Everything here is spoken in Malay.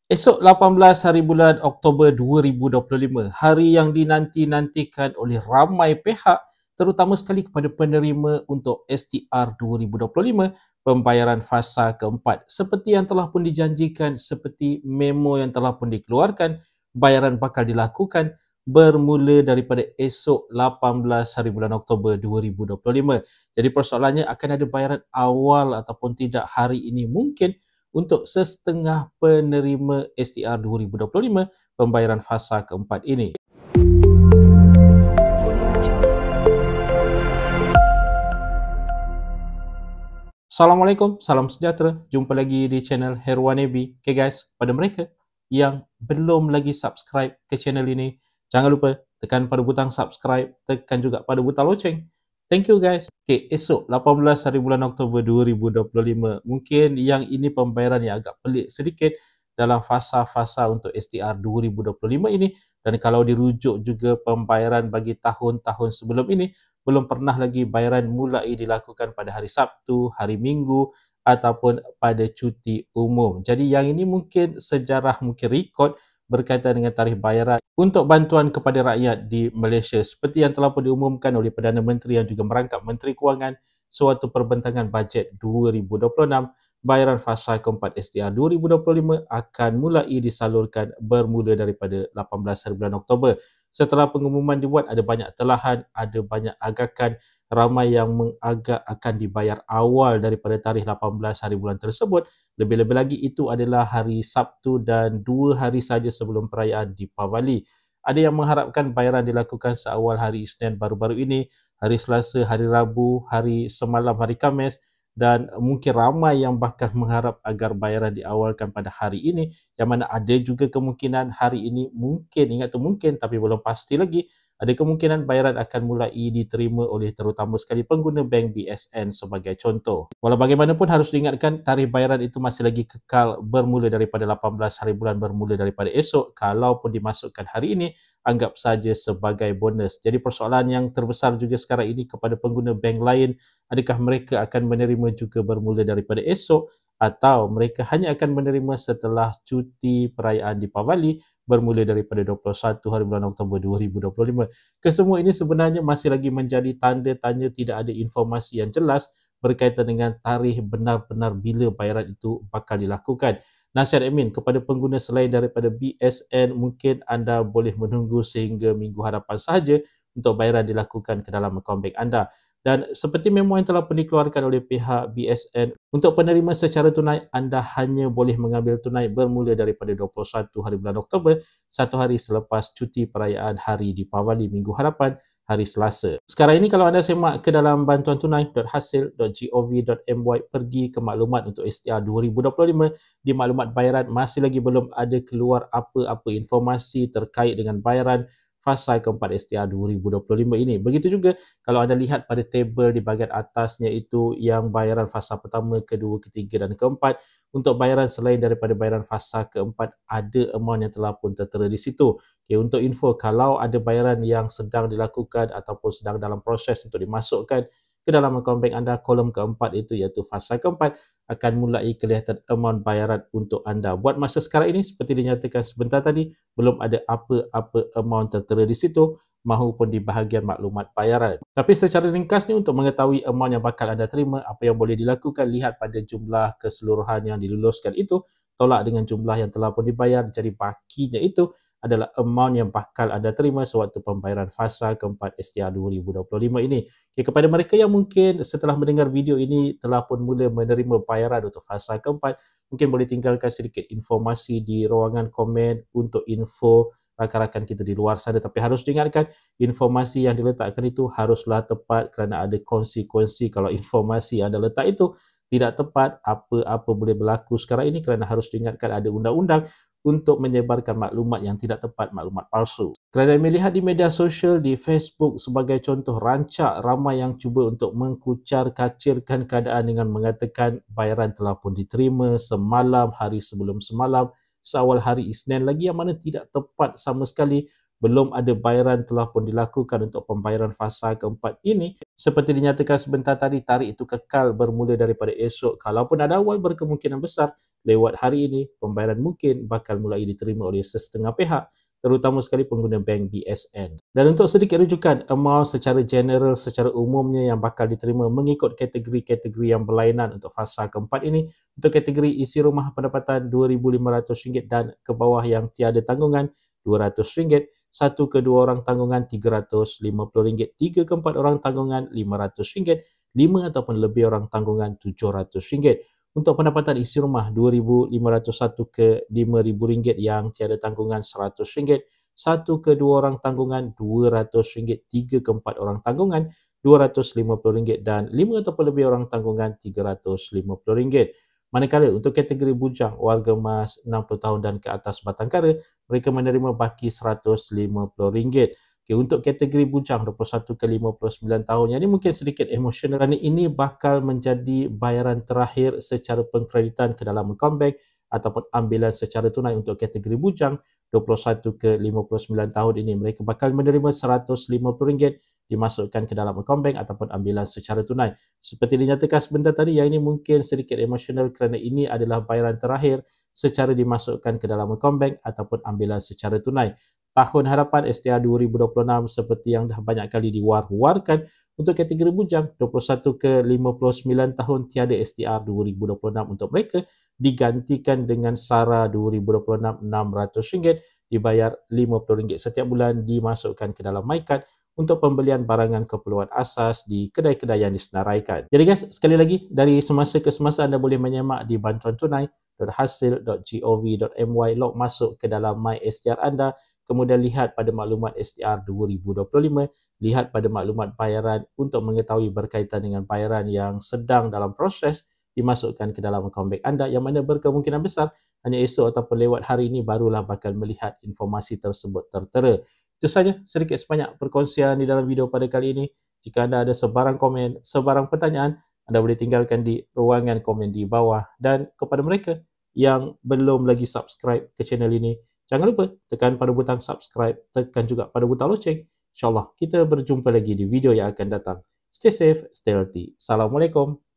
Esok 18 hari bulan Oktober 2025, hari yang dinanti-nantikan oleh ramai pihak, terutama sekali kepada penerima untuk STR 2025, pembayaran fasa keempat. Seperti yang telah pun dijanjikan, seperti memo yang telah pun dikeluarkan, bayaran bakal dilakukan bermula daripada esok 18 hari bulan Oktober 2025. Jadi persoalannya, akan ada bayaran awal ataupun tidak hari ini mungkin untuk sesetengah penerima STR 2025 pembayaran fasa keempat ini. Assalamualaikum, salam sejahtera. Jumpa lagi di channel Herwan Ebi. Okay guys, pada mereka yang belum lagi subscribe ke channel ini, jangan lupa tekan pada butang subscribe, tekan juga pada butang loceng. Thank you guys. Okay, esok 18 hari bulan Oktober 2025. Mungkin yang ini pembayaran yang agak pelik sedikit dalam fasa-fasa untuk STR 2025 ini, dan kalau dirujuk juga pembayaran bagi tahun-tahun sebelum ini, belum pernah lagi bayaran mulai dilakukan pada hari Sabtu, hari Minggu ataupun pada cuti umum. Jadi yang ini mungkin sejarah, mungkin rekod berkaitan dengan tarikh bayaran untuk bantuan kepada rakyat di Malaysia, seperti yang telah pun diumumkan oleh Perdana Menteri yang juga merangkap Menteri Kewangan sewaktu perbentangan bajet 2026. Bayaran fasa keempat STR 2025 akan mulai disalurkan bermula daripada 18 hari bulan Oktober. Setelah pengumuman dibuat, ada banyak telahan, ada banyak agakan, ramai yang mengagak akan dibayar awal daripada tarikh 18 hari bulan tersebut. Lebih-lebih lagi itu adalah hari Sabtu dan 2 hari saja sebelum perayaan Deepavali. Ada yang mengharapkan bayaran dilakukan seawal hari Isnin baru-baru ini, hari Selasa, hari Rabu, hari semalam, hari Khamis, dan mungkin ramai yang bahkan mengharap agar bayaran diawalkan pada hari ini, yang mana ada juga kemungkinan hari ini mungkin, ingat tu mungkin tapi belum pasti lagi, ada kemungkinan bayaran akan mulai diterima oleh terutama sekali pengguna bank BSN sebagai contoh. Walau bagaimanapun harus diingatkan, tarikh bayaran itu masih lagi kekal bermula daripada 18 hari bulan bermula daripada esok. Kalaupun dimasukkan hari ini, anggap saja sebagai bonus. Jadi persoalan yang terbesar juga sekarang ini kepada pengguna bank lain, adakah mereka akan menerima juga bermula daripada esok atau mereka hanya akan menerima setelah cuti perayaan Deepavali bermula daripada 21 hari bulan Oktober 2025. Kesemua ini sebenarnya masih lagi menjadi tanda tanya, tidak ada informasi yang jelas berkaitan dengan tarikh benar-benar bila bayaran itu bakal dilakukan. Nasihat admin kepada pengguna selain daripada BSN, mungkin anda boleh menunggu sehingga minggu hadapan sahaja untuk bayaran dilakukan ke dalam akaun bank anda. Dan seperti memo yang telah pun dikeluarkan oleh pihak BSN, untuk penerima secara tunai, anda hanya boleh mengambil tunai bermula daripada 21 hari bulan Oktober, satu hari selepas cuti perayaan hari Deepavali minggu hadapan, hari Selasa. Sekarang ini kalau anda semak ke dalam bantuantunai.hasil.gov.my, pergi ke maklumat untuk STR 2025, di maklumat bayaran masih lagi belum ada keluar apa-apa informasi terkait dengan bayaran fasa keempat STR 2025 ini. Begitu juga kalau anda lihat pada tabel di bahagian atasnya itu, yang bayaran fasa pertama, kedua, ketiga dan keempat, untuk bayaran selain daripada bayaran fasa keempat, ada amount yang telah pun tertera di situ. Okay, untuk info, kalau ada bayaran yang sedang dilakukan ataupun sedang dalam proses untuk dimasukkan ke dalam akaun bank anda, kolom keempat itu iaitu fasa keempat, akan mulai kelihatan amount bayaran untuk anda. Buat masa sekarang ini, seperti dinyatakan sebentar tadi, belum ada apa-apa amount tertera di situ mahupun di bahagian maklumat bayaran. Tapi secara ringkasnya, untuk mengetahui amount yang bakal anda terima, apa yang boleh dilakukan, lihat pada jumlah keseluruhan yang diluluskan itu, tolak dengan jumlah yang telah pun dibayar, jadi bakinya itu adalah amount yang bakal anda terima sewaktu pembayaran fasa keempat STR 2025 ini. Okay, kepada mereka yang mungkin setelah mendengar video ini telah pun mula menerima bayaran untuk fasa keempat, mungkin boleh tinggalkan sedikit informasi di ruangan komen untuk info rakan-rakan kita di luar sana. Tapi harus diingatkan, informasi yang diletakkan itu haruslah tepat, kerana ada konsekuensi kalau informasi yang anda letak itu tidak tepat. Apa-apa boleh berlaku sekarang ini, kerana harus diingatkan ada undang-undang untuk menyebarkan maklumat yang tidak tepat, maklumat palsu. Kerana melihat di media sosial, di Facebook sebagai contoh, rancak ramai yang cuba untuk mengkucar-kacirkan keadaan dengan mengatakan bayaran telah pun diterima semalam, hari sebelum semalam, seawal hari Isnin lagi, yang mana tidak tepat sama sekali. belum ada bayaran telah pun dilakukan untuk pembayaran fasa keempat ini. Seperti dinyatakan sebentar tadi, tarikh itu kekal bermula daripada esok. Kalaupun ada awal, berkemungkinan besar lewat hari ini, pembayaran mungkin bakal mulai diterima oleh sesetengah pihak, terutama sekali pengguna bank BSN. Dan untuk sedikit rujukan, amount secara general, secara umumnya yang bakal diterima mengikut kategori-kategori yang berlainan untuk fasa keempat ini. Untuk kategori isi rumah pendapatan RM2,500 dan ke bawah yang tiada tanggungan RM200, satu ke dua orang tanggungan RM350, tiga ke empat orang tanggungan RM500, lima ataupun lebih orang tanggungan RM700. Untuk pendapatan isi rumah RM2,501 ke RM5,000 yang tiada tanggungan RM100, satu ke dua orang tanggungan RM200, tiga ke empat orang tanggungan RM250 dan lima ataupun lebih orang tanggungan RM350. Manakala untuk kategori bujang warga emas 60 tahun dan ke atas batang kara, mereka menerima baki RM150. Okay, untuk kategori bujang 21 ke 59 tahun, yang ini mungkin sedikit emosional kerana ini bakal menjadi bayaran terakhir secara pengkreditan ke dalam akaun bank ataupun ambilan secara tunai. Untuk kategori bujang 21 ke 59 tahun ini, mereka bakal menerima RM150 dimasukkan ke dalam akaun bank ataupun ambilan secara tunai. Seperti dinyatakan sebentar tadi, yang ini mungkin sedikit emosional kerana ini adalah bayaran terakhir secara dimasukkan ke dalam akaun bank ataupun ambilan secara tunai. Tahun harapan STR 2026 seperti yang dah banyak kali diwar-warkan, untuk kategori bujang 21 ke 59 tahun tiada STR 2026 untuk mereka, digantikan dengan SARA 2026 RM600, dibayar RM50 setiap bulan, dimasukkan ke dalam MyCard untuk pembelian barangan keperluan asas di kedai-kedai yang disenaraikan. Jadi guys, sekali lagi, dari semasa ke semasa anda boleh menyemak di bantuantunai.hasil.gov.my, log masuk ke dalam My STR anda, kemudian lihat pada maklumat STR 2025, lihat pada maklumat bayaran untuk mengetahui berkaitan dengan bayaran yang sedang dalam proses dimasukkan ke dalam akaun bank anda, yang mana berkemungkinan besar hanya esok ataupun lewat hari ini barulah bakal melihat informasi tersebut tertera. Itu saja sedikit sebanyak perkongsian di dalam video pada kali ini. Jika anda ada sebarang komen, sebarang pertanyaan, anda boleh tinggalkan di ruangan komen di bawah. Dan kepada mereka yang belum lagi subscribe ke channel ini, jangan lupa tekan pada butang subscribe, tekan juga pada butang loceng. InsyaAllah kita berjumpa lagi di video yang akan datang. Stay safe, stay healthy. Assalamualaikum.